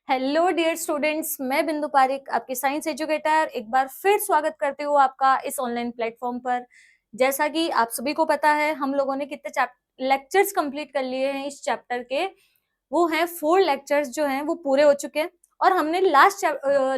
Hello dear students, मैं बिंदु पारिक आपकी साइंस एजुकेटर एक बार फिर स्वागत करती हूँ आपका इस ऑनलाइन प्लेटफॉर्म पर। जैसा कि आप सभी को पता है, हम लोगों ने कितने लेक्चर्स कंप्लीट कर लिए हैं इस चैप्टर के। वो हैं 4 लेक्चर्स जो हैं वो पूरे हो चुके हैं। और हमने लास्ट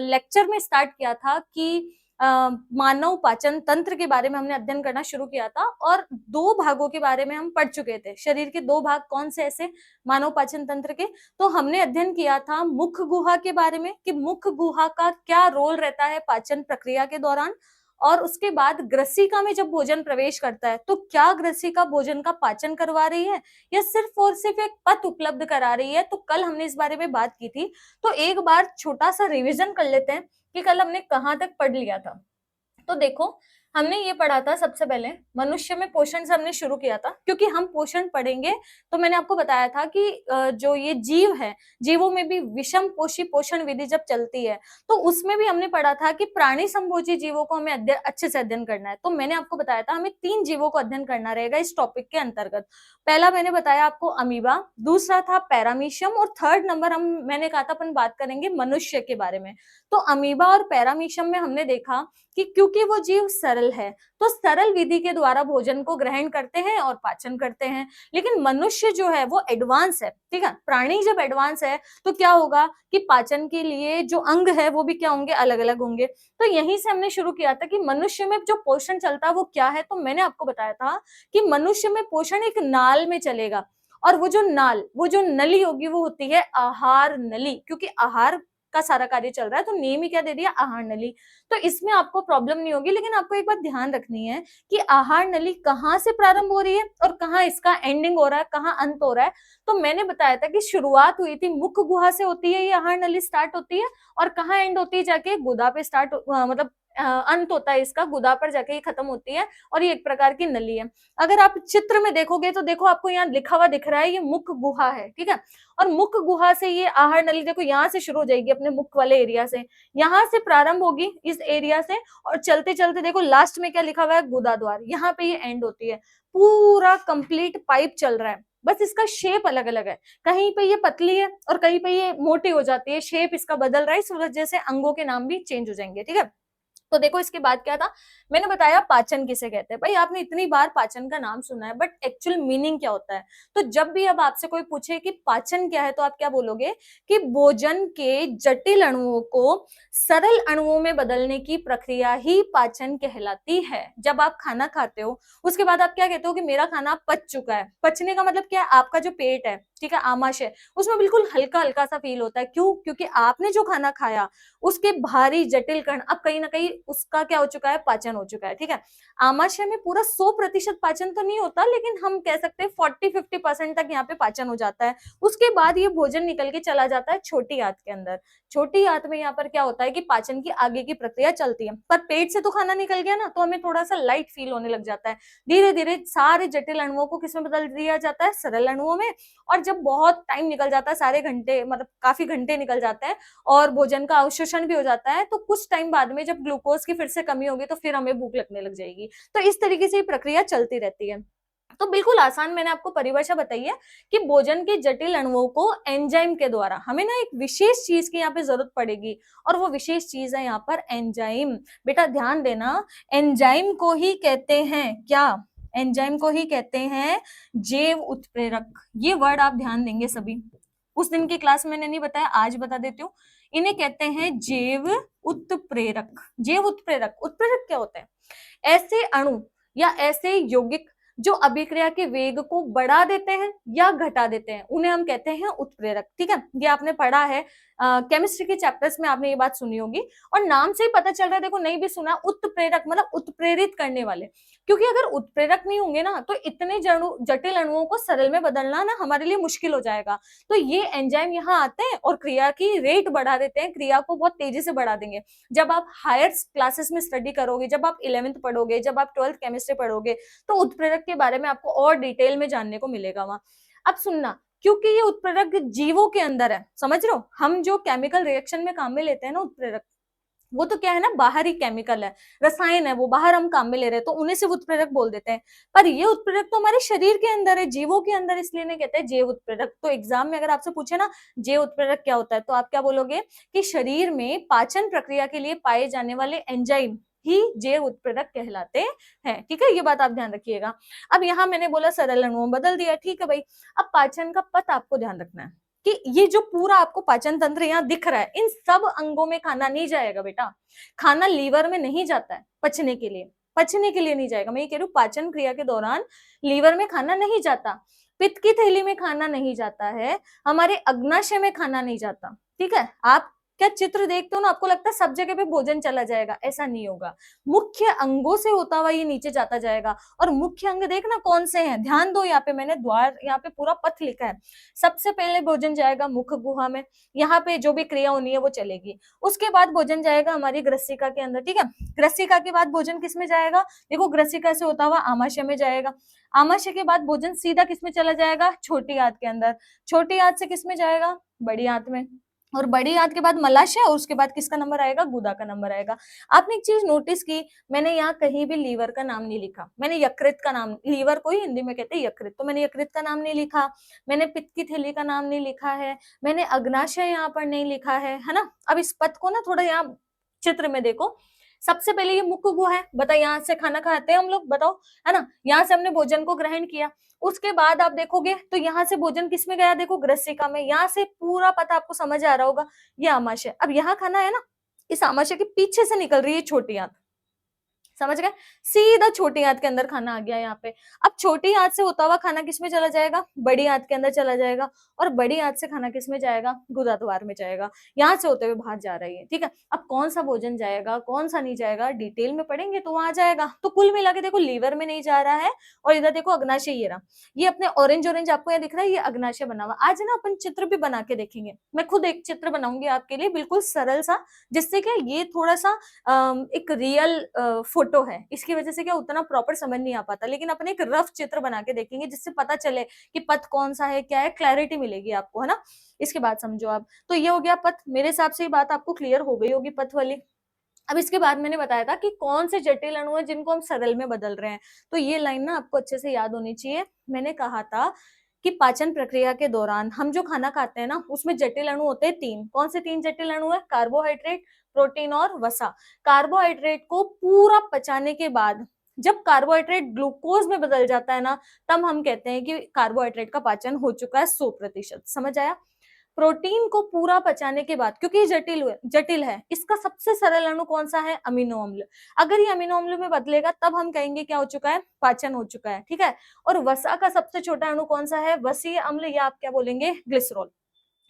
लेक्चर में स्टार्ट किया था कि मानव पाचन तंत्र के बारे में हमने अध्ययन करना शुरू किया था और 2 भागों के बारे में हम पढ़ चुके थे। शरीर के 2 भाग कौन से ऐसे मानव पाचन तंत्र के? तो हमने अध्ययन किया था मुख गुहा के बारे में कि मुख गुहा का क्या रोल रहता है पाचन प्रक्रिया के दौरान। और उसके बाद ग्रसिका में जब भोजन प्रवेश करता है तो क्या ग्रसिका भोजन का पाचन करवा रही है या सिर्फ और सिर्फ एक पथ उपलब्ध करा रही है। तो कल हमने इस बारे में बात की थी, तो एक बार छोटा सा रिवीजन कर लेते हैं कि कल हमने कहाँ तक पढ़ लिया था। तो देखो, हमने ये पढ़ा था सबसे पहले मनुष्य में पोषण से हमने शुरू किया था, क्योंकि हम पोषण पढ़ेंगे तो मैंने आपको बताया था कि जो ये जीव है, जीवों में भी विषम पोषी पोषण विधि जब चलती है तो उसमें भी हमने पढ़ा था कि प्राणी संभोजी जीवों को हमें अच्छे से अध्ययन करना है। तो मैंने आपको बताया था हमें 3 जीवों को अध्ययन करना रहेगा इस टॉपिक के अंतर्गत। पहला मैंने बताया आपको अमीबा, दूसरा था पैरामीशियम और थर्ड नंबर मैंने कहा था अपन बात करेंगे मनुष्य के बारे में। तो अमीबा और पैरामीशियम में हमने देखा कि क्योंकि वो जीव सरल है तो सरल विधि के द्वारा भोजन को ग्रहण करते हैं और पाचन करते हैं। लेकिन मनुष्य जो है वो एडवांस है, ठीक है। प्राणी जब एडवांस है तो क्या होगा कि पाचन के लिए जो अंग है वो भी क्या होंगे, अलग अलग होंगे। तो यहीं से हमने शुरू किया था कि मनुष्य में जो पोषण चलता है वो क्या है। तो मैंने आपको बताया था कि मनुष्य में पोषण एक नाल में चलेगा और वो जो नली होगी वो होती है आहार नली, क्योंकि आहार का सारा कार्य चल रहा है तो नेम ही क्या दे दिया, आहार नली। तो इसमें आपको प्रॉब्लम नहीं होगी, लेकिन आपको एक बात ध्यान रखनी है कि आहार नली कहाँ से प्रारंभ हो रही है और कहाँ इसका एंडिंग हो रहा है, कहाँ अंत हो रहा है। तो मैंने बताया था कि शुरुआत हुई थी मुख गुहा से होती है, ये आहार नली स्टार्ट होती है और कहाँ एंड होती है, जाके गुदा पे स्टार्ट मतलब अंत होता है इसका, गुदा पर जाके ये खत्म होती है और ये एक प्रकार की नली है। अगर आप चित्र में देखोगे तो देखो आपको यहाँ लिखा हुआ दिख रहा है, ये मुख गुहा है, ठीक है। और मुख गुहा से ये आहार नली देखो यहाँ से शुरू हो जाएगी अपने मुख वाले एरिया से, यहाँ से प्रारंभ होगी इस एरिया से और चलते चलते देखो लास्ट में क्या लिखा हुआ है, गुदा द्वार, यहाँ पे ये एंड होती है। पूरा कंप्लीट पाइप चल रहा है, बस इसका शेप अलग अलग है। कहीं पे ये पतली है और कहीं पे ये मोटी हो जाती है, शेप इसका बदल रहा है, इस वजह से अंगों के नाम भी चेंज हो जाएंगे, ठीक है। तो देखो इसके बाद क्या था, मैंने बताया पाचन किसे कहते हैं। भाई आपने इतनी बार पाचन का नाम सुना है, बट एक्चुअल मीनिंग क्या होता है? तो जब भी अब आपसे कोई पूछे कि पाचन क्या है तो आप क्या बोलोगे कि भोजन के जटिल अणुओं को सरल अणुओं में बदलने की प्रक्रिया ही पाचन कहलाती है। जब आप खाना खाते हो उसके बाद आप क्या कहते हो कि मेरा खाना पच चुका है। पचने का मतलब क्या है, आपका जो पेट है, ठीक है, आमाशय, उसमें बिल्कुल हल्का हल्का सा फील होता है। क्यों? क्योंकि आपने जो खाना खाया उसके भारी जटिल कण अब कहीं ना कहीं उसका क्या हो चुका है, पाचन हो चुका है, ठीक है। आमाशय में पूरा 100% पाचन तो नहीं होता, लेकिन हम कह सकते हैं 40-50% तक यहाँ पे पाचन हो जाता है। उसके बाद ये भोजन निकल के चला जाता है छोटी आंत के अंदर। छोटी आंत में यहाँ पर क्या होता है कि पाचन की आगे की प्रक्रिया चलती है, पर पेट से तो खाना निकल गया ना, तो हमें थोड़ा सा लाइट फील होने लग जाता है। धीरे धीरे सारे जटिल अणुओं को किसमें बदल दिया जाता है, सरल अणुओं में। और जब बहुत टाइम निकल जाता है, सारे घंटे मतलब काफी घंटे निकल जाते हैं और भोजन का अवशोषण भी हो जाता है, तो कुछ टाइम बाद में जब ग्लूकोज की फिर से कमी होगी तो फिर हमें भूख लगने लग जाएगी। तो इस तरीके से ये प्रक्रिया चलती रहती है। तो बिल्कुल आसान मैंने आपको परिभाषा बताई है कि भोजन के जटिल अणुओं को एंजाइम के द्वारा, हमें ना एक विशेष चीज की यहाँ पे जरूरत पड़ेगी और वो विशेष चीज है यहाँ पर एंजाइम। बेटा ध्यान देना, एंजाइम को ही कहते हैं क्या, एंजाइम को ही कहते हैं जैव उत्प्रेरक। ये वर्ड आप ध्यान देंगे सभी, उस दिन की क्लास में मैंने नहीं बताया, आज बता देती हूँ। इन्हें कहते हैं जैव उत्प्रेरक। जैव उत्प्रेरक, उत्प्रेरक क्या होते हैं? ऐसे अणु या ऐसे यौगिक जो अभिक्रिया के वेग को बढ़ा देते हैं या घटा देते हैं, उन्हें हम कहते हैं उत्प्रेरक, ठीक है। ये आपने पढ़ा है केमिस्ट्री के चैप्टर्स में, आपने ये बात सुनी होगी और नाम से ही पता चल रहा है, देखो नहीं भी सुना, उत्प्रेरक मतलब उत्प्रेरित करने वाले। क्योंकि अगर उत्प्रेरक नहीं होंगे ना तो इतने जटिल अणुओं को सरल में बदलना ना हमारे लिए मुश्किल हो जाएगा। तो ये एंजाइम यहाँ आते हैं और क्रिया की रेट बढ़ा देते हैं, क्रिया को बहुत तेजी से बढ़ा देंगे। जब आप हायर क्लासेस में स्टडी करोगे, जब आप 11th पढ़ोगे, जब आप 12th केमिस्ट्री पढ़ोगे, तो उत्प्रेरक के बारे में आपको और डिटेल में जानने को मिलेगा वहां। अब सुनना, क्योंकि ये उत्प्रेरक जीवों के अंदर है, समझ रहे हो, हम जो केमिकल रिएक्शन में काम में लेते हैं ना उत्प्रेरक, वो तो क्या है ना, बाहरी केमिकल है, रसायन है, वो बाहर हम काम में ले रहे हैं तो उन्हें सिर्फ उत्प्रेरक बोल देते हैं। पर ये उत्प्रेरक तो हमारे शरीर के अंदर है, जीवों के अंदर, इसलिए इन्हें कहते हैं जैव उत्प्रेरक। तो एग्जाम में अगर आपसे पूछे ना जैव उत्प्रेरक क्या होता है, तो आप क्या बोलोगे कि शरीर में पाचन प्रक्रिया के लिए पाए जाने वाले एंजाइम ही जैव उत्प्रेरक कहलाते हैं। ठीक है, ये बात आप ध्यान रखिएगा। अब यहाँ मैंने बोला सरल अणुओं बदल दिया, ठीक है भाई। अब पाचन का पथ आपको ध्यान रखना है कि ये जो पूरा आपको पाचन तंत्र यहाँ दिख रहा है, इन सब अंगों में खाना नहीं जाएगा बेटा। खाना लीवर में नहीं जाता है पचने के लिए, पचने के लिए नहीं जाएगा। मैं ये कह रही हूँ पाचन क्रिया के दौरान लीवर में खाना नहीं जाता, पित्त की थैली में खाना नहीं जाता है, हमारे अग्नाशय में खाना नहीं जाता। ठीक है, आप क्या चित्र देखते हो ना, आपको लगता है सब जगह पे भोजन चला जाएगा, ऐसा नहीं होगा। मुख्य अंगों से होता हुआ ये नीचे जाता जाएगा। और मुख्य अंग देखना कौन से हैं, ध्यान दो, यहाँ पे मैंने द्वार, यहाँ पे पूरा पथ लिखा है। सबसे पहले भोजन जाएगा मुख गुहा में, यहाँ पे जो भी क्रिया होनी है वो चलेगी। उसके बाद भोजन जाएगा हमारी ग्रसिका के अंदर। ठीक है, ग्रसिका के बाद भोजन किस में जाएगा, देखो ग्रसिका से होता हुआ आमाशय में जाएगा। आमाशय के बाद भोजन सीधा किस में चला जाएगा, छोटी आंत के अंदर। छोटी आंत से किस में जाएगा, बड़ी आंत में। और बड़ी आंत के बाद मलाशय, और उसके बाद किसका नंबर आएगा, गुदा का नंबर आएगा। आपने एक चीज नोटिस की, मैंने यहाँ कहीं भी लीवर का नाम नहीं लिखा, मैंने यकृत का नाम, लीवर को ही हिंदी में कहते हैं यकृत, तो मैंने यकृत का नाम नहीं लिखा, मैंने पित्त की थैली का नाम नहीं लिखा है, मैंने अग्नाशय यहाँ पर नहीं लिखा है ना। अब इस पथ को ना थोड़ा यहाँ चित्र में देखो। सबसे पहले ये मुख गुहा है, बताओ यहाँ से खाना खाते हैं हम लोग, बताओ, है ना, यहाँ से हमने भोजन को ग्रहण किया। उसके बाद आप देखोगे तो यहाँ से भोजन किस में गया, देखो ग्रसिका में। यहाँ से पूरा पता आपको समझ आ रहा होगा, ये आमाशय। अब यहाँ खाना है ना, इस आमाशय के पीछे से निकल रही है छोटी आंत, समझ गए, सीधा छोटी आंत के अंदर खाना आ गया यहाँ पे। अब छोटी आंत से होता हुआ खाना किसमें चला जाएगा, बड़ी आंत के अंदर चला जाएगा। और बड़ी आंत से खाना किसमें जाएगा, गुदा द्वार में जाएगा, यहाँ से होते हुए बाहर जा रही है। ठीक है, अब कौन सा भोजन जाएगा कौन सा नहीं जाएगा डिटेल में पढ़ेंगे तो वहां जाएगा। तो कुल मिला के देखो लीवर में नहीं जा रहा है, और इधर देखो अग्नाशय, ये रहा, ये अपने ऑरेंज ऑरेंज आपको यहाँ दिख रहा है, ये अग्नाशय बना हुआ। आज ना अपन चित्र भी बना के देखेंगे, मैं खुद एक चित्र बनाऊंगी आपके लिए बिल्कुल सरल सा, जिससे क्या ये थोड़ा सा एक रियल फोटो है, इसकी वजह से क्या उतना प्रॉपर समझ नहीं आ पाता, लेकिन अपन एक रफ चित्र बना के देखेंगे जिससे पता चले कि पथ कौन सा है, क्या है, क्लैरिटी मिलेगी आपको, है ना। इसके बाद समझो आप, तो ये हो गया पथ, मेरे हिसाब से ये बात आपको क्लियर हो गई होगी पथ वाली। अब इसके बाद मैंने बताया था कि कौन से जटिल अणु है जिनको हम सरल में बदल रहे हैं, तो ये लाइन ना आपको अच्छे से याद होनी चाहिए। मैंने कहा था कि पाचन प्रक्रिया के दौरान हम जो खाना खाते हैं ना, उसमें जटिल अणु होते हैं तीन। कौन से तीन जटिल अणु है, कार्बोहाइड्रेट, प्रोटीन और वसा। कार्बोहाइड्रेट को पूरा पचाने के बाद जब कार्बोहाइड्रेट ग्लूकोज में बदल जाता है ना, तब हम कहते हैं कि कार्बोहाइड्रेट का पाचन हो चुका है 100%। समझ आया। प्रोटीन को पूरा पचाने के बाद, क्योंकि ये जटिल है, इसका सबसे सरल अणु कौन सा है, अमीनो अम्ल। अगर ये अमीनो अम्ल में बदलेगा तब हम कहेंगे क्या हो चुका है, पाचन हो चुका है। ठीक है, और वसा का सबसे छोटा अणु कौन सा है, वसीय अम्ल, या आप क्या बोलेंगे, ग्लिसरॉल।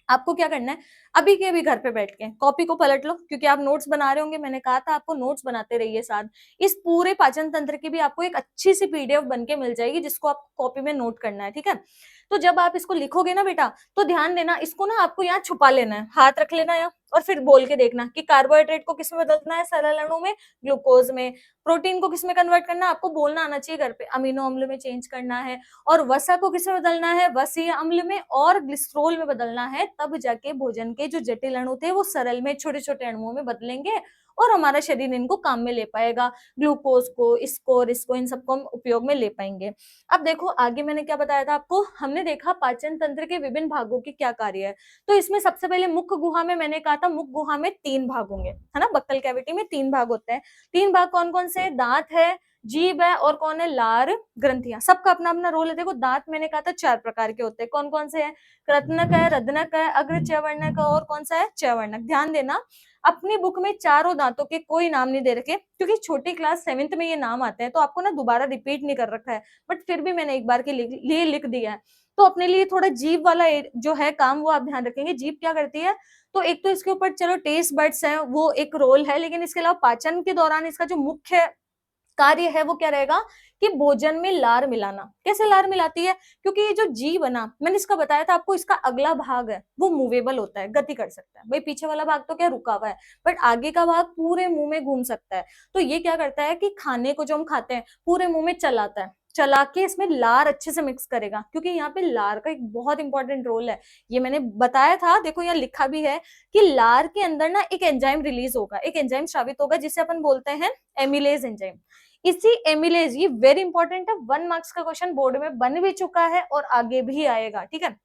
आपको क्या करना है, अभी के अभी घर पे बैठ के कॉपी को पलट लो, क्योंकि आप नोट्स बना रहे होंगे, मैंने कहा था आपको नोट्स बनाते रहिए साथ। इस पूरे पाचन तंत्र की भी आपको एक अच्छी सी पीडीएफ बन के मिल जाएगी, जिसको आप कॉपी में नोट करना है। ठीक है, तो जब आप इसको लिखोगे ना बेटा, तो ध्यान देना, इसको ना आपको यहाँ छुपा लेना है, हाथ रख लेना है, और फिर बोल के देखना कि कार्बोहाइड्रेट को किसमें बदलना है, सरल अणु में, ग्लूकोज में। प्रोटीन को किसमें कन्वर्ट करना है, आपको बोलना आना चाहिए घर पे, अमीनो अम्ल में चेंज करना है। और वसा को किसमें बदलना है, वसीय अम्ल में और ग्लिसरॉल में बदलना है। तब जाके भोजन के जो जटिल अणु थे वो सरल में, छोटे छोटे अणुओं में बदलेंगे, और हमारा शरीर इनको काम में ले पाएगा, ग्लूकोज को, इसको और इसको, इन सबको हम उपयोग में ले पाएंगे। अब देखो आगे मैंने क्या बताया था आपको, हमने देखा पाचन तंत्र के विभिन्न भागों के क्या कार्य है। तो इसमें सबसे पहले मुख गुहा में मैंने कहा था, मुख गुहा में 3 भाग होंगे, है ना, बक्कल कैविटी में 3 भाग होते हैं। 3 भाग कौन कौन से, दांत है, जीभ है, और कौन है, लार ग्रंथियां। सबका अपना अपना रोल है। देखो दांत मैंने कहा था 4 प्रकार के होते हैं, कौन कौन से हैं, कृतनक है, रदनक है, अग्र चयवर्णक है, और कौन सा है, चयवर्णक। ध्यान देना, अपनी बुक में चारों दांतों के कोई नाम नहीं दे रखे, क्योंकि छोटी क्लास 7th में ये नाम आते हैं, तो आपको ना दोबारा रिपीट नहीं कर रखा है, बट फिर भी मैंने एक बार के लिए लिख दिया है। तो अपने लिए थोड़ा जीभ वाला जो है काम, वो आप ध्यान रखेंगे। जीभ क्या करती है, तो एक तो इसके ऊपर चलो टेस्ट बड्स है, वो एक रोल है, लेकिन इसके अलावा पाचन के दौरान इसका जो मुख्य कार्य है वो क्या रहेगा, कि भोजन में लार मिलाना। कैसे लार मिलाती है, क्योंकि ये जो जीव है ना, मैंने इसका बताया था आपको, इसका अगला भाग है वो मूवेबल होता है, गति कर सकता है। भाई पीछे वाला भाग तो क्या रुका हुआ है, बट आगे का भाग पूरे मुंह में घूम सकता है। तो ये क्या करता है कि खाने को जो हम खाते हैं पूरे मुंह में चलाता है, चला के इसमें लार अच्छे से मिक्स करेगा, क्योंकि यहाँ पे लार का एक बहुत इंपॉर्टेंट रोल है। ये मैंने बताया था, देखो यहाँ लिखा भी है कि लार के अंदर ना एक एंजाइम रिलीज होगा, एक एंजाइम स्रावित होगा जिसे अपन बोलते हैं एमिलेज एंजाइम। इसी एमिलेज, ये वेरी इंपॉर्टेंट है, 1 मार्क्स का क्वेश्चन बोर्ड में बन भी चुका है और आगे भी आएगा, ठीक है।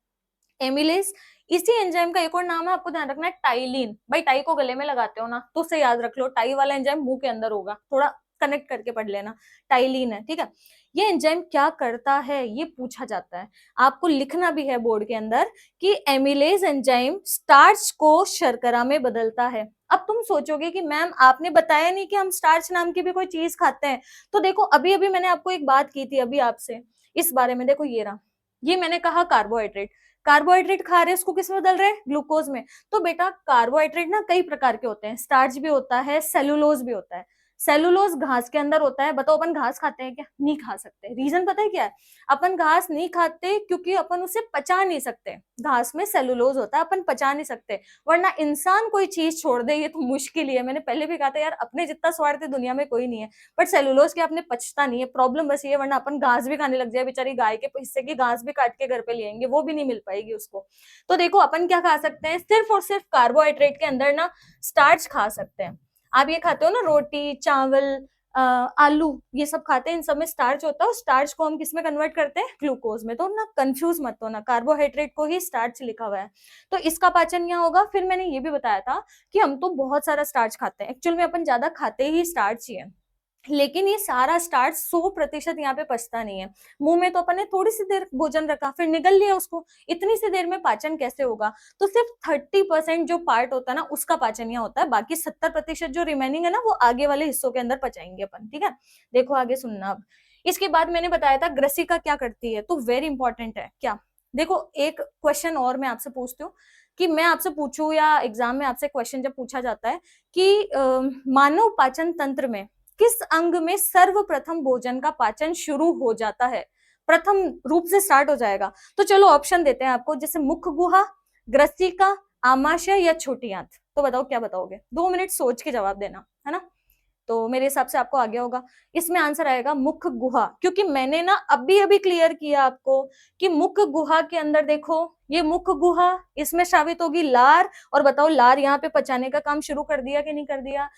एमिलेज, इसी एंजाइम का एक और नाम है, आपको ध्यान रखना है, टाइलिन। भाई टाई को गले में लगाते हो ना, तो उसे याद रख लो, टाई वाला एंजाइम मुंह के अंदर होगा, थोड़ा कनेक्ट करके पढ़ लेना, टाइलिन है, ठीक है। ये एंजाइम क्या करता है ये पूछा जाता है, आपको लिखना भी है बोर्ड के अंदर कि एमिलेज एंजाइम स्टार्च को शर्करा में बदलता है। अब तुम सोचोगे कि मैम आपने बताया नहीं कि हम स्टार्च नाम की भी कोई चीज खाते हैं। तो देखो अभी अभी मैंने आपको एक बात की थी अभी आपसे इस बारे में, देखो ये रहा, ये मैंने कहा कार्बोहाइड्रेट, कार्बोहाइड्रेट खा रहे हैं, उसको किस में बदल रहे हैं, ग्लूकोज में। तो बेटा कार्बोहाइड्रेट ना कई प्रकार के होते हैं, स्टार्च भी होता है, सेलुलोज भी होता है। सेलुलोज घास के अंदर होता है, बताओ अपन घास खाते हैं क्या, नहीं खा सकते। रीजन पता है क्या है, अपन घास नहीं खाते क्योंकि अपन उसे पचा नहीं सकते, घास में सेलुलोज होता है, अपन पचा नहीं सकते। वरना इंसान कोई चीज छोड़ दे ये तो मुश्किल ही है, मैंने पहले भी कहा था यार अपने जितना स्वार्थी दुनिया में कोई नहीं है, बट सेलुलोज के अपने पचता नहीं है, प्रॉब्लम बस ये है, वरना अपन घास भी खाने लग जाए, बेचारी गाय के हिस्से की घास भी काट के घर पे ले आएंगे, वो भी नहीं मिल पाएगी उसको। तो देखो अपन क्या खा सकते हैं, सिर्फ और सिर्फ कार्बोहाइड्रेट के अंदर ना स्टार्च खा सकते हैं। आप ये खाते हो ना रोटी चावल आलू, ये सब खाते हैं, इन सब में स्टार्च होता है, स्टार्च को हम किस में कन्वर्ट करते हैं, ग्लूकोज में। तो ना कंफ्यूज मत होना, कार्बोहाइड्रेट को ही स्टार्च लिखा हुआ है, तो इसका पाचन यहाँ होगा। फिर मैंने ये भी बताया था कि हम तो बहुत सारा स्टार्च खाते हैं, एक्चुअल में अपन ज्यादा खाते ही स्टार्च ही है, लेकिन ये सारा स्टार्च 100% यहाँ पे पचता नहीं है। मुंह में तो अपन ने थोड़ी सी देर भोजन रखा फिर निगल लिया उसको, इतनी सी देर में पाचन कैसे होगा। तो सिर्फ 30% जो पार्ट होता है ना उसका पाचन यहाँ होता है, बाकी 70% जो रिमेनिंग है ना वो आगे वाले हिस्सों के अंदर पचाएंगे अपन, ठीक है। देखो आगे सुनना अब। इसके बाद मैंने बताया था ग्रसिका क्या करती है, तो वेरी इंपॉर्टेंट है क्या। देखो एक क्वेश्चन और मैं आपसे पूछती हूँ, कि मैं आपसे पूछूं या एग्जाम में आपसे क्वेश्चन जब पूछा जाता है कि मानव पाचन तंत्र में किस अंग में सर्वप्रथम भोजन का पाचन शुरू हो जाता है, प्रथम रूप से स्टार्ट हो जाएगा। तो चलो ऑप्शन देते हैं आपको, जैसे मुख गुहा, ग्रसिका, आमाशय या छोटी आंत। तो बताओ क्या बताओगे, 2 मिनट सोच के जवाब देना है ना। तो मेरे हिसाब से आपको आ गया होगा, इसमें आंसर आएगा मुख गुहा, क्योंकि मैंने ना अभी अभी क्लियर किया आपको कि मुख गुहा के अंदर देखो, ये मुख गुहा, इसमें स्रावित होगी लार, और बताओ लार यहाँ पे पचाने का काम शुरू कर दिया कि नहीं कर दिया,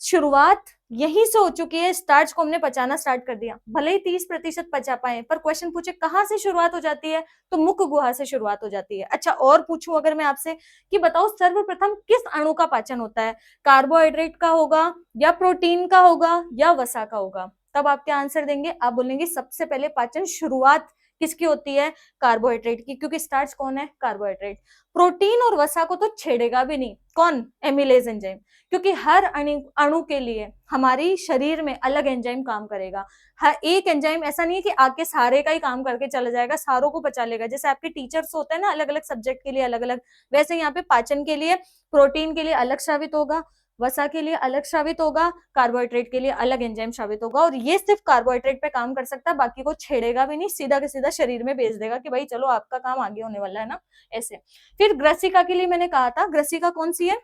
शुरुआत यहीं से हो चुकी है, स्टार्च को हमने पचाना स्टार्ट कर दिया, भले ही 30% पचा पाए, पर क्वेश्चन पूछे कहां से शुरुआत हो जाती है, तो मुख गुहा से शुरुआत हो जाती है। अच्छा और पूछूं अगर मैं आपसे कि बताओ सर्वप्रथम किस अणु का पाचन होता है, कार्बोहाइड्रेट का होगा या प्रोटीन का होगा या वसा का होगा, तब आप क्या आंसर देंगे, आप बोलेंगे सबसे पहले पाचन शुरुआत किसकी होती है, कार्बोहाइड्रेट की, क्योंकि स्टार्च कौन है, कार्बोहाइड्रेट। प्रोटीन और वसा को तो छेड़ेगा भी नहीं, कौन, एमिलेज एंजाइम, क्योंकि हर अणु के लिए हमारी शरीर में अलग एंजाइम काम करेगा। हर एक एंजाइम ऐसा नहीं है कि आके सारे का ही काम करके चला जाएगा, सारों को पचा लेगा, जैसे आपके टीचर्स होते हैं ना अलग अलग सब्जेक्ट के लिए अलग अलग, वैसे यहाँ पे पाचन के लिए प्रोटीन के लिए अलग स्रावित होगा, वसा के लिए अलग स्रावित होगा, कार्बोहाइड्रेट के लिए अलग एंजाइम स्रावित होगा, और ये सिर्फ कार्बोहाइड्रेट पे काम कर सकता है, बाकी को छेड़ेगा भी नहीं, सीधा के सीधा शरीर में भेज देगा कि भाई चलो आपका काम आगे होने वाला है ना, ऐसे। फिर ग्रसिका के लिए मैंने कहा था, ग्रसिका कौन सी है,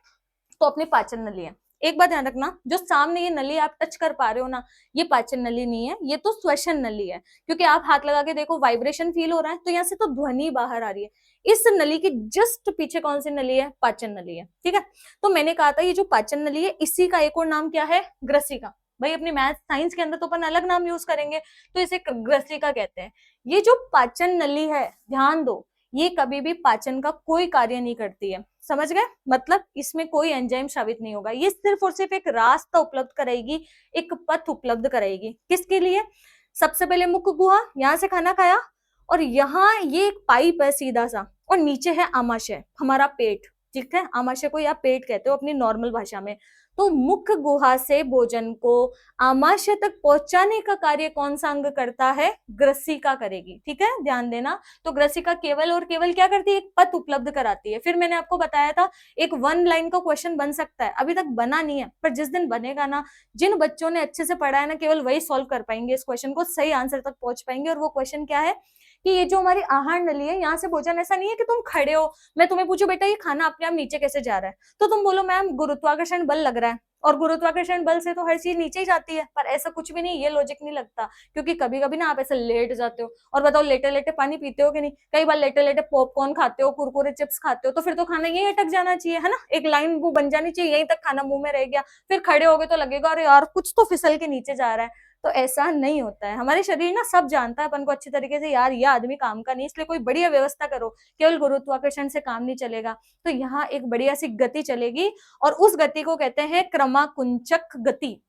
तो अपनी पाचन नली है। एक बात ध्यान रखना, जो सामने ये नली आप टच कर पा रहे हो ना, ये पाचन नली नहीं है, ये तो श्वसन नली है, क्योंकि आप हाथ लगा के देखो वाइब्रेशन फील हो रहा है, तो यहाँ से तो ध्वनि बाहर आ रही है। इस नली के जस्ट पीछे कौन सी नली है, पाचन नली है, ठीक है। तो मैंने कहा था ये जो पाचन नली है इसी का एक और नाम क्या है, ग्रसिका। भाई अपनी मैथ साइंस के अंदर तो अपन अलग नाम यूज करेंगे, तो इसे ग्रसिका कहते हैं। ये जो पाचन नली है, ध्यान दो, ये कभी भी पाचन का कोई कार्य नहीं करती है, समझ गए, मतलब इसमें कोई एंजाइम स्रावित नहीं होगा, ये सिर्फ और सिर्फ एक रास्ता उपलब्ध कराएगी, एक पथ उपलब्ध कराएगी, किसके लिए, सबसे पहले मुख गुहा, यहाँ से खाना खाया, और यहाँ ये एक पाइप है सीधा सा, और नीचे है आमाशय, हमारा पेट, ठीक है, आमाशय को या पेट कहते हो अपनी नॉर्मल भाषा में। तो मुख गुहा से भोजन को आमाशय तक पहुंचाने का कार्य कौन सा अंग करता है, ग्रसिका करेगी, ठीक है, ध्यान देना। तो ग्रसिका केवल और केवल क्या करती है, एक पथ उपलब्ध कराती है। फिर मैंने आपको बताया था एक 1 लाइन का क्वेश्चन बन सकता है, अभी तक बना नहीं है, पर जिस दिन बनेगा ना, जिन बच्चों ने अच्छे से पढ़ा है ना, केवल वही सॉल्व कर पाएंगे इस क्वेश्चन को, सही आंसर तक पहुंच पाएंगे। और वो क्वेश्चन क्या है कि ये जो हमारी आहार नली है, यहाँ से भोजन ऐसा नहीं है कि तुम खड़े हो, मैं तुम्हें पूछू बेटा ये खाना अपने आप नीचे कैसे जा रहा है, तो तुम बोलो मैम गुरुत्वाकर्षण बल लग रहा है, और गुरुत्वाकर्षण बल से तो हर चीज नीचे ही जाती है, पर ऐसा कुछ भी नहीं, ये लॉजिक नहीं लगता, क्योंकि कभी कभी ना आप ऐसे लेट जाते हो, और बताओ लेटे लेटे पानी पीते हो कि नहीं, कई बार लेटे लेटे पॉपकॉर्न खाते हो, कुरकुरे चिप्स खाते हो, तो फिर तो खाना यही अटक जाना चाहिए, है ना, एक लाइन वो बन जानी चाहिए, यहीं तक खाना मुंह में रह गया, फिर खड़े हो गए तो लगेगा अरे यार कुछ तो फिसल के नीचे जा रहा है। तो ऐसा नहीं होता है, हमारे शरीर ना सब जानता है अपन को अच्छी तरीके से, यार ये आदमी काम का नहीं, इसलिए कोई बढ़िया व्यवस्था करो, केवल गुरुत्वाकर्षण से काम नहीं चलेगा। तो यहाँ एक बढ़िया सी गति चलेगी, और उस गति को कहते हैं क्रमाकुंचक गति।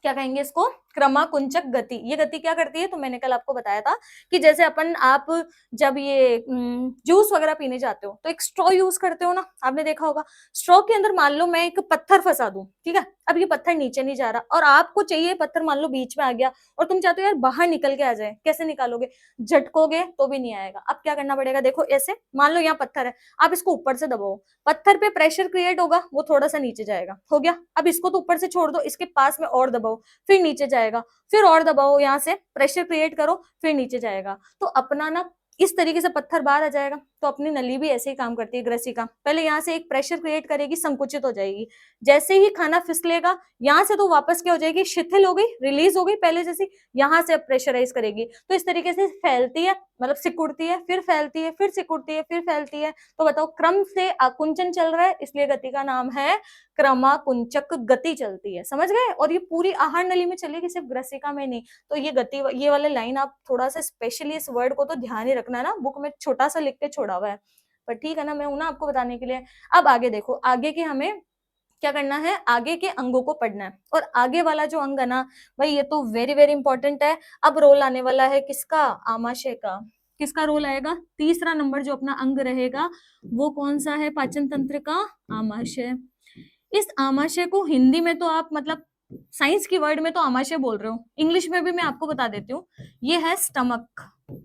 क्या कहेंगे इसको? क्रमाकुंचक गति। ये गति क्या करती है, तो मैंने कल आपको बताया था कि जैसे आप जब ये जूस वगैरह पीने जाते हो तो एक स्ट्रॉ यूज करते हो ना, आपने देखा होगा। स्ट्रॉ के अंदर मान लो मैं एक पत्थर फंसा दूं, ठीक है, अब ये पत्थर नीचे नहीं जा रहा और आपको चाहिए पत्थर मान लो बीच में आ गया और तुम चाहते हो यार बाहर निकल के आ जाए, कैसे निकालोगे? झटकोगे तो भी नहीं आएगा। अब क्या करना पड़ेगा, देखो ऐसे मान लो यहाँ पत्थर है, आप इसको ऊपर से दबाओ, पत्थर पे प्रेशर क्रिएट होगा, वो थोड़ा सा नीचे जाएगा, हो गया। अब इसको तो ऊपर से छोड़ दो, इसके पास में और दबाओ, फिर नीचे जाएगा, फिर और दबाओ, यहाँ से प्रेशर क्रिएट करो, फिर नीचे जाएगा। तो अपना ना इस तरीके से पत्थर बाहर आ जाएगा। तो अपनी नली भी ऐसे ही काम करती है ग्रसिका, पहले यहाँ से एक प्रेशर क्रिएट करेगी, संकुचित हो जाएगी, जैसे ही खाना फिसलेगा यहाँ से तो वापस क्या हो जाएगी, शिथिल हो गई, रिलीज हो गई पहले जैसी, यहाँ से अब प्रेशराइज करेगी। तो इस तरीके से फैलती है, मतलब सिकुड़ती है, फिर फैलती है, फिर सिकुड़ती है, फिर फैलती है। तो बताओ क्रम से आकुंचन चल रहा है, इसलिए गति का नाम है क्रमाकुंचक गति चलती है, समझ गए? और ये पूरी आहार नली में चलेगी, सिर्फ ग्रसिका में नहीं। तो ये गति, ये वाले लाइन आप थोड़ा सा स्पेशली इस वर्ड को तो ध्यान ही रखना ना, बुक में छोटा सा लिख के छोड़ा हुआ है, पर ठीक है ना, मैं हूं ना आपको बताने के लिए। अब आगे देखो, आगे के हमें क्या करना है, आगे के अंगों को पढ़ना है। और आगे वाला जो अंग है ना भाई, ये तो वेरी वेरी इंपॉर्टेंट है। अब रोल आने वाला है किसका, आमाशय का। किसका रोल आएगा, तीसरा नंबर जो अपना अंग रहेगा वो कौन सा है, पाचन तंत्र का आमाशय। इस आमाशय को हिंदी में तो आप मतलब साइंस की वर्ड में तो आमाशय बोल रहे हो, इंग्लिश में भी मैं आपको बता देती हूँ, ये है स्टमक,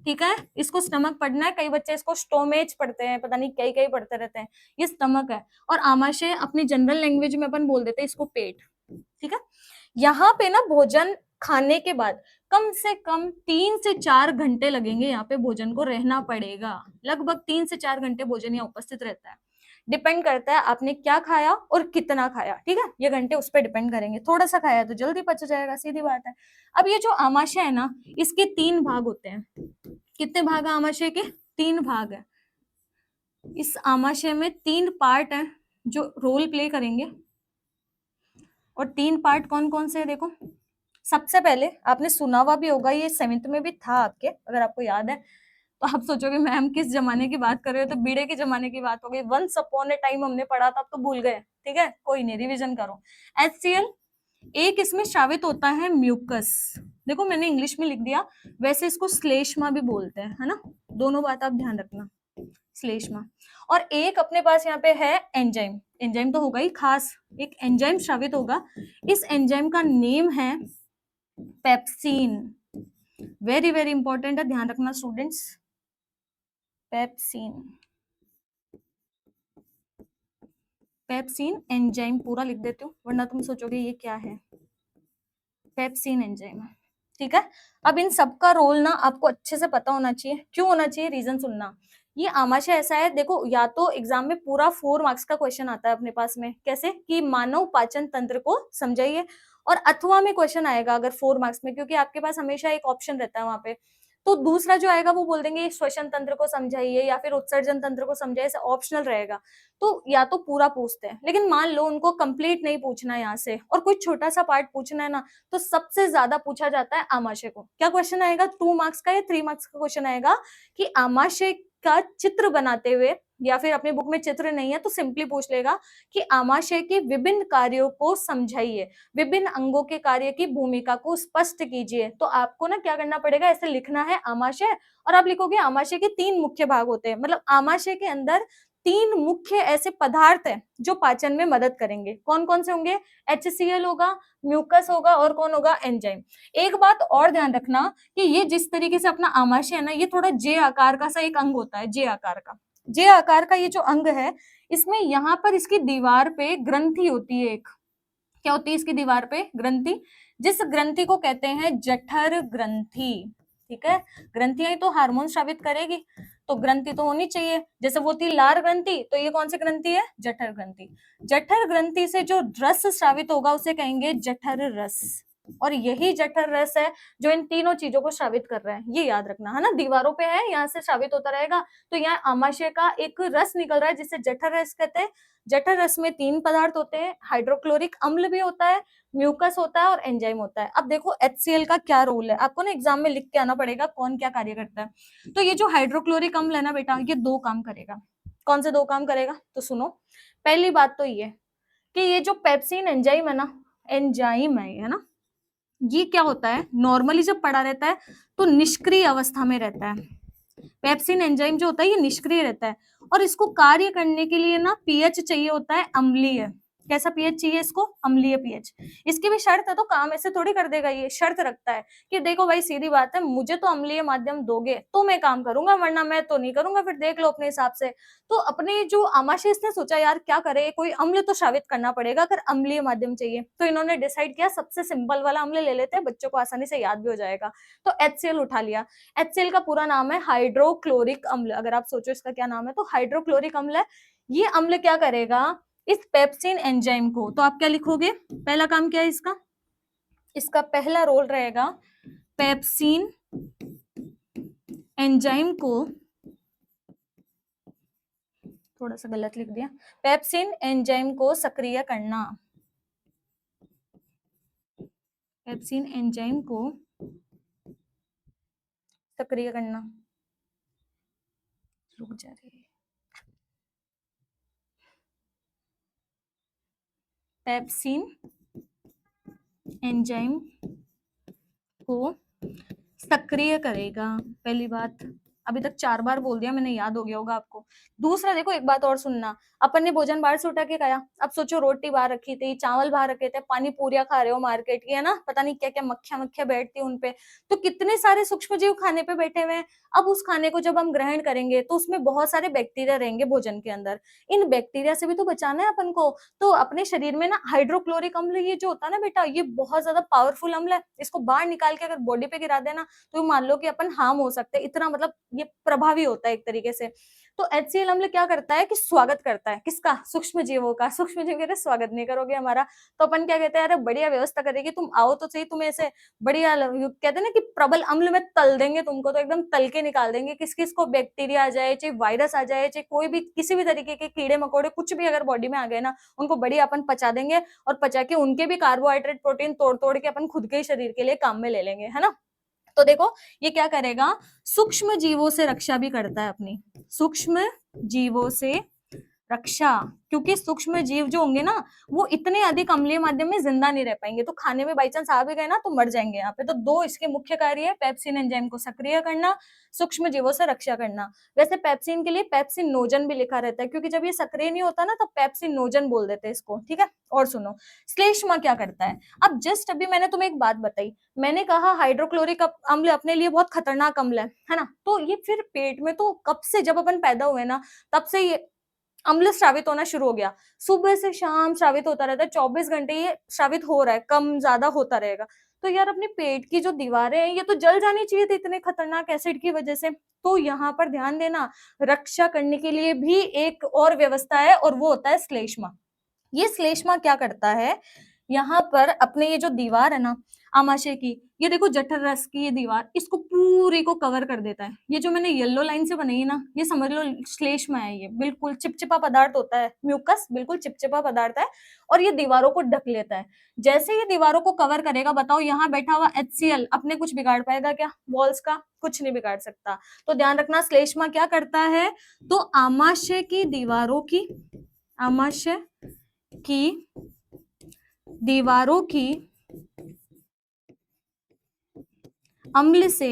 ठीक है। इसको स्टमक पढ़ना है, कई बच्चे इसको स्टोमेज पढ़ते हैं, पता नहीं कई कई पढ़ते रहते हैं, ये स्टमक है। और आमाशय अपनी जनरल लैंग्वेज में अपन बोल देते हैं इसको पेट, ठीक है। यहाँ पे ना भोजन खाने के बाद कम से कम 3 से 4 घंटे लगेंगे, यहाँ पे भोजन को रहना पड़ेगा, लगभग 3 से 4 घंटे भोजन यहाँ उपस्थित रहता है। डिपेंड करता है आपने क्या खाया और कितना खाया, ठीक है, ये घंटे उस पर डिपेंड करेंगे। थोड़ा सा खाया तो जल्दी पच जाएगा, सीधी बात है। अब ये जो आमाशय है ना, इसके 3 भाग होते हैं। कितने भाग है आमाशय के, 3 भाग है। इस आमाशय में 3 पार्ट है जो रोल प्ले करेंगे। और 3 पार्ट कौन कौन से है, देखो। सबसे पहले आपने सुना हुआ भी होगा, ये 7th में भी था आपके, अगर आपको याद है तो आप सोचोगे मैम किस जमाने की बात कर रहे हो, तो बीड़े के जमाने की बात हो गई। वंस अपॉन ए टाइम हमने पढ़ा था, अब तो भूल गए, ठीक है, कोई नहीं, रिवीजन करो। HCl, एक इसमें श्रावित होता है म्यूकस, देखो मैंने इंग्लिश में लिख दिया, वैसे इसको श्लेष्मा भी बोलते हैं, है ना, दोनों बात आप ध्यान रखना, श्लेष्मा। और एक अपने पास यहाँ पे है एंजाइम, एंजाइम तो होगा ही खास, एक एंजाइम श्रावित होगा, इस एंजाइम का नेम है पेप्सिन। वेरी वेरी इंपॉर्टेंट है, ध्यान रखना स्टूडेंट्स, पेप्सिन। पेप्सिन एंजाइम पूरा लिख देती हूँ, वरना तुम सोचोगे ये क्या है, पेप्सिन एंजाइम, ठीक है। अब इन सबका रोल ना आपको अच्छे से पता होना चाहिए, क्यों होना चाहिए, रीजन सुनना। ये आमाशय ऐसा है, देखो या तो एग्जाम में पूरा 4 मार्क्स का क्वेश्चन आता है अपने पास में, कैसे कि मानव पाचन तंत्र को समझाइए, और अथवा में क्वेश्चन आएगा अगर 4 मार्क्स में, क्योंकि आपके पास हमेशा एक ऑप्शन रहता है वहां पे। तो दूसरा जो आएगा वो बोल देंगे श्वसन तंत्र को समझाइए या फिर उत्सर्जन तंत्र को समझाइए, ऐसा ऑप्शनल रहेगा। तो या तो पूरा पूछते हैं, लेकिन मान लो उनको कंप्लीट नहीं पूछना है यहाँ से और कोई छोटा सा पार्ट पूछना है ना, तो सबसे ज्यादा पूछा जाता है आमाशय को। क्या क्वेश्चन आएगा, 2 मार्क्स का या 3 मार्क्स का क्वेश्चन आएगा कि आमाशय का चित्र बनाते हुए, या फिर अपनी बुक में चित्र नहीं है तो सिंपली पूछ लेगा कि आमाशय के विभिन्न कार्यों को समझाइए, विभिन्न अंगों के कार्य की भूमिका को स्पष्ट कीजिए। तो आपको ना क्या करना पड़ेगा, ऐसे लिखना है आमाशय, और आप लिखोगे आमाशय के 3 मुख्य भाग होते हैं, मतलब आमाशय के अंदर 3 मुख्य ऐसे पदार्थ हैं जो पाचन में मदद करेंगे। कौन कौन से होंगे, HCl होगा, म्यूकस होगा, और कौन होगा, एंजाइम। एक बात और ध्यान रखना कि ये जिस तरीके से अपना आमाशय है ना, ये थोड़ा जे आकार का सा एक अंग होता है, जे आकार का। जे आकार का ये जो अंग है, इसमें यहाँ पर इसकी दीवार पे ग्रंथि होती है एक, क्या होती है इसकी दीवार पे, ग्रंथि, जिस ग्रंथि को कहते हैं जठर ग्रंथि, ठीक है। ग्रंथियां तो हार्मोन स्रावित करेगी, तो ग्रंथि तो होनी चाहिए, जैसे वो थी लार ग्रंथि, तो ये कौन सी ग्रंथि है? जठर ग्रंथि। जठर ग्रंथि से जो रस स्रावित होगा उसे कहेंगे जठर रस, और यही जठर रस है जो इन तीनों चीजों को श्रावित कर रहा है, ये याद रखना है ना। दीवारों पे है, यहाँ से श्रावित होता रहेगा, तो यहाँ आमाशय का एक रस निकल रहा है जिसे जठर रस कहते हैं। जठर रस में 3 पदार्थ होते हैं, हाइड्रोक्लोरिक अम्ल भी होता है, म्यूकस होता है और एंजाइम होता है। अब देखो HCl का क्या रोल है, आपको ना एग्जाम में लिख के आना पड़ेगा कौन क्या कार्य करता है। तो ये जो हाइड्रोक्लोरिक अम्ल है ना बेटा, ये 2 काम करेगा। कौन से 2 काम करेगा? तो सुनो, पहली बात तो ये कि ये जो पेप्सिन एंजाइम है ना, एंजाइम है ना, ये क्या होता है, नॉर्मली जब पड़ा रहता है तो निष्क्रिय अवस्था में रहता है। पेप्सिन एंजाइम जो होता है ये निष्क्रिय रहता है, और इसको कार्य करने के लिए ना पीएच चाहिए होता है अम्लीय। कैसा पीएच चाहिए इसको? अम्लीय पीएच। इसकी भी शर्त है, तो काम ऐसे थोड़ी कर देगा, ये शर्त रखता है कि देखो भाई सीधी बात है, मुझे तो अम्लीय माध्यम दोगे तो मैं काम करूंगा, वरना मैं तो नहीं करूंगा, फिर देख लो अपने हिसाब से। तो अपने जो आमाशय इसने सोचा यार क्या करे, कोई अम्ल तो श्रावित करना पड़ेगा अगर अम्लीय माध्यम चाहिए, तो इन्होंने डिसाइड किया सबसे सिंपल वाला अम्ल ले लेते हैं, बच्चों को आसानी से याद भी हो जाएगा। तो HCl उठा लिया। HCl का पूरा नाम है हाइड्रोक्लोरिक अम्ल, अगर आप सोचो इसका क्या नाम है तो हाइड्रोक्लोरिक अम्ल है। ये अम्ल क्या करेगा इस पेप्सिन एंजाइम को, तो आप क्या लिखोगे, पहला काम क्या है इसका? इसका पहला रोल रहेगा पेप्सिन एंजाइम को, थोड़ा सा गलत लिख दिया, पेप्सिन एंजाइम को सक्रिय करना। पेप्सिन एंजाइम को सक्रिय करना, रुक जा रही है, पेप्सिन एंजाइम को सक्रिय करेगा। पहली बात, अभी तक 4 बार बोल दिया मैंने, याद हो गया होगा आपको। दूसरा देखो, एक बात और सुनना, अपन ने भोजन बाहर से उठा के खाया, अब सोचो रोटी बाहर रखी थी, चावल बाहर रखे थे, पानी पूरियां खा रहे हो मार्केट की, है ना, पता नहीं क्या क्या मक्खियां मक्खियां बैठती है उनपे, तो कितने सारे सूक्ष्म जीव खाने पे बैठे हुए हैं। अब उस खाने को जब हम ग्रहण करेंगे तो उसमें बहुत सारे बैक्टीरिया रहेंगे भोजन के अंदर, इन बैक्टीरिया से भी तो बचाना है अपन को। तो अपने शरीर में ना हाइड्रोक्लोरिक अम्ल ये जो होता है ना बेटा, ये बहुत ज्यादा पावरफुल अम्ल है, इसको बाहर निकाल के अगर बॉडी पे गिरा देना तो मान लो कि अपन हार्म हो सकते हैं, इतना मतलब ये प्रभावी होता है एक तरीके से। तो HCl अम्ल क्या करता है कि स्वागत करता है, किसका? सूक्ष्म जीवों का। सूक्ष्म जीव कहते स्वागत नहीं करोगे हमारा, तो अपन क्या कहते हैं, अरे बढ़िया व्यवस्था करेगी, तुम आओ तो सही, तुम्हें ऐसे बढ़िया कहते हैं ना कि प्रबल अम्ल में तल देंगे तुमको, तो एकदम तल के निकाल देंगे, किस किस को बैक्टीरिया आ जाए, चाहे वायरस आ जाए, चाहे कोई भी किसी भी तरीके के कीड़े मकोड़े कुछ भी अगर बॉडी में आ गए ना, उनको बढ़िया अपन पचा देंगे, और पचा के उनके भी कार्बोहाइड्रेट प्रोटीन तोड़ तोड़ के अपन खुद के ही शरीर के लिए काम में ले लेंगे, है ना। तो देखो ये क्या करेगा, सूक्ष्म जीवों से रक्षा भी करता है अपनी, सूक्ष्म जीवों से रक्षा, क्योंकि सूक्ष्म जीव जो होंगे ना वो इतने अधिक अम्लीय माध्यम में जिंदा नहीं रह पाएंगे, तो खाने में बाई चांस आ भी गए ना तो मर जाएंगे यहाँ पे। तो 2 इसके मुख्य कार्य है, पेप्सिन एंजाइम को सक्रिय करना, सूक्ष्म जीवों से रक्षा करना। वैसे पेप्सिन के लिए पेप्सिनोजन भी लिखा रहता है, क्योंकि जब ये सक्रिय नहीं होता ना तो पेप्सिनोजन बोल देते हैं इसको, ठीक है। और सुनो, श्लेष्मा क्या करता है, अब जस्ट अभी मैंने तुम्हें एक बात बताई, मैंने कहा हाइड्रोक्लोरिक अम्ल अपने लिए बहुत खतरनाक अम्ल है ना, तो ये फिर पेट में तो कब से, जब अपन पैदा हुए ना तब से ये अम्ल श्रावित होना शुरू हो गया, सुबह से शाम श्रावित होता रहता है, 24 घंटे ये श्रावित हो रहा है, कम ज्यादा होता रहेगा। तो यार अपने पेट की जो दीवारें हैं ये तो जल जानी चाहिए थी इतने खतरनाक एसिड की वजह से। तो यहाँ पर ध्यान देना, रक्षा करने के लिए भी एक और व्यवस्था है, और वो होता है श्लेष्मा। ये श्लेष्मा क्या करता है, यहाँ पर अपने ये जो दीवार है ना आमाशय की, ये देखो जठर रस की ये दीवार, इसको पूरी को कवर कर देता है। ये जो मैंने येलो लाइन से बनाई है ना, ये समझ लो श्लेष्मा है, ये बिल्कुल चिपचिपा पदार्थ होता है, म्यूकस बिल्कुल चिपचिपा पदार्थ है, और ये दीवारों को ढक लेता है। जैसे ये दीवारों को कवर करेगा, बताओ यहाँ बैठा हुआ HCl अपने कुछ बिगाड़ पाएगा क्या? वॉल्स का कुछ नहीं बिगाड़ सकता। तो ध्यान रखना, श्लेष्मा क्या करता है, तो आमाशय की दीवारों की, आमाशय की दीवारों की अम्ल से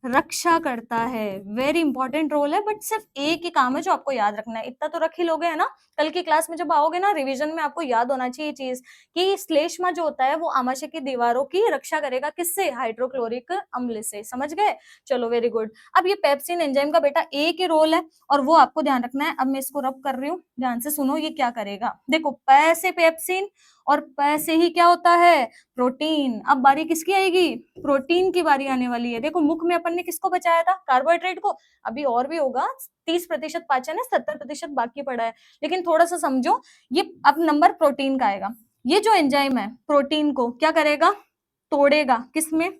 रक्षा करता है। वेरी इंपॉर्टेंट रोल है, बट सिर्फ एक ही काम है जो आपको याद रखना है, इतना तो रख ही लोगे, है ना। कल की क्लास में जब आओगे ना रिवीजन में आपको याद होना चाहिए चीज कि श्लेष्मा जो होता है वो आमाशय की दीवारों की रक्षा करेगा, किससे? हाइड्रोक्लोरिक अम्ल से, समझ गए। चलो वेरी गुड। अब ये पेप्सिन एंजाइम का बेटा एक ही रोल है और वो आपको ध्यान रखना है। अब मैं इसको रब कर रही हूँ, ध्यान से सुनो ये क्या करेगा। देखो प से पेप्सिन और प से ही क्या होता है, प्रोटीन। अब बारी किसकी आएगी, प्रोटीन की बारी आने वाली है। देखो मुख में अपन ने किसको बचाया था? कार्बोहाइड्रेट को। अभी और भी होगा, 30% पाचन है, 70% बाकी पड़ा है। लेकिन थोड़ा सा समझो, ये अब नंबर प्रोटीन का आएगा। ये जो एंजाइम है प्रोटीन को क्या करेगा? तोड़ेगा। किसमें?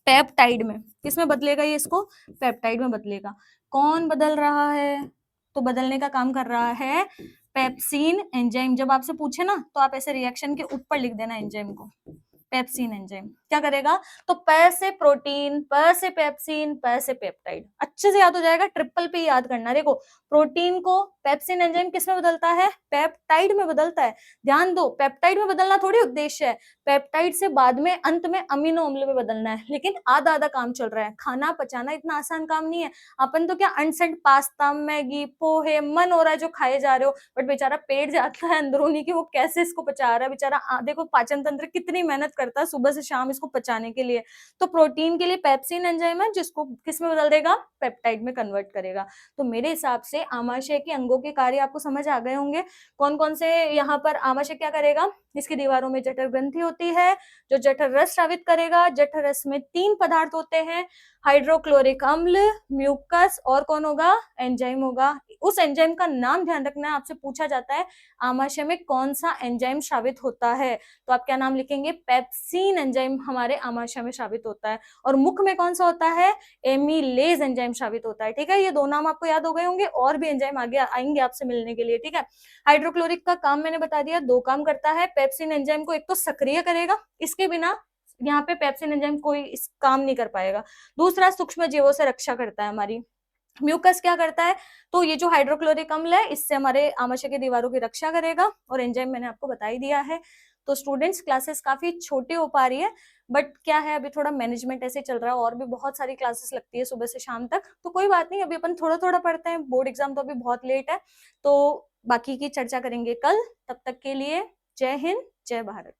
पेप्टाइड में। किसमें बदलेगा ये? इसको पेप्टाइड में बदलेगा। कौन बदल रहा है? तो बदलने का काम कर रहा है पेप्सिन एंजाइम। जब आपसे पूछे ना तो आप ऐसे रिएक्शन के ऊपर लिख देना एंजाइम को, पेप्सिन एंजाइम। क्या करेगा? तो प से प्रोटीन, प से पेप्सिन, प से पेप्टाइड। अच्छे से याद हो जाएगा, ट्रिपल पे याद करना। देखो प्रोटीन को पेप्सिन एंजाइम किस में बदलता है? पेप्टाइड में बदलता है। ध्यान दो, पेप्टाइड में बदलना थोड़ी उद्देश्य है, पेप्टाइड से बाद में अंत में अमीनो अम्ल में बदलना है। लेकिन आधा आधा काम चल रहा है। खाना पचाना इतना आसान काम नहीं है। अपन तो क्या अनसेंट पास्ता, मैगी, पोहे मन हो रहा है जो खाए जा रहे हो, बट बेचारा पेट जाता है अंदरूनी कि वो कैसे इसको पचा रहा है बेचारा। देखो पाचन तंत्र कितनी मेहनत करता है सुबह से शाम इसको पचाने के लिए। तो प्रोटीन के लिए पेप्सिन एंजाइम है जिसको किस में बदल देगा? पेप्टाइड में कन्वर्ट करेगा। तो मेरे हिसाब से आमाशय के अंगों के कार्य आपको समझ आ गए होंगे। कौन कौन से यहाँ पर आमाशय क्या करेगा? इसकी दीवारों में जठर ग्रंथि होती है जो जठर रस स्रावित करेगा। जठर रस में 3 पदार्थ होते हैं, हाइड्रोक्लोरिक अम्ल, म्यूकस और कौन होगा? एंजाइम होगा। उस एंजाइम का नाम ध्यान रखना है, आपसे पूछा जाता है आमाशय में कौन सा एंजाइम स्रावित होता है, तो आप क्या नाम लिखेंगे? पेप्सिन एंजाइम हमारे आमाशय में स्रावित होता है। और मुख में कौन सा होता है? एमिलेज एंजाइम स्रावित होता है। ठीक है, ये 2 नाम आपको याद हो गए होंगे, और भी एंजाइम आगे आएंगे आपसे मिलने के लिए। ठीक है, हाइड्रोक्लोरिक का काम मैंने बता दिया, 2 काम करता है। पेप्सिन एंजाइम को एक तो सक्रिय करेगा, इसके बिना यहाँ पे पेप्सिन एंजाइम कोई इस काम नहीं कर पाएगा। दूसरा सूक्ष्म जीवों से रक्षा करता है हमारी। म्यूकस क्या करता है? तो ये जो हाइड्रोक्लोरिक अम्ल है इससे हमारे आमाशय की दीवारों की रक्षा करेगा। और एंजाइम मैंने आपको बता ही दिया है। तो स्टूडेंट्स क्लासेस काफी छोटी हो पा रही है, बट क्या है अभी थोड़ा मैनेजमेंट ऐसे चल रहा है, और भी बहुत सारी क्लासेस लगती है सुबह से शाम तक, तो कोई बात नहीं, अभी अपन थोड़ा थोड़ा पढ़ते हैं। बोर्ड एग्जाम तो अभी बहुत लेट है, तो बाकी की चर्चा करेंगे कल। तब तक के लिए जय हिंद, जय भारत।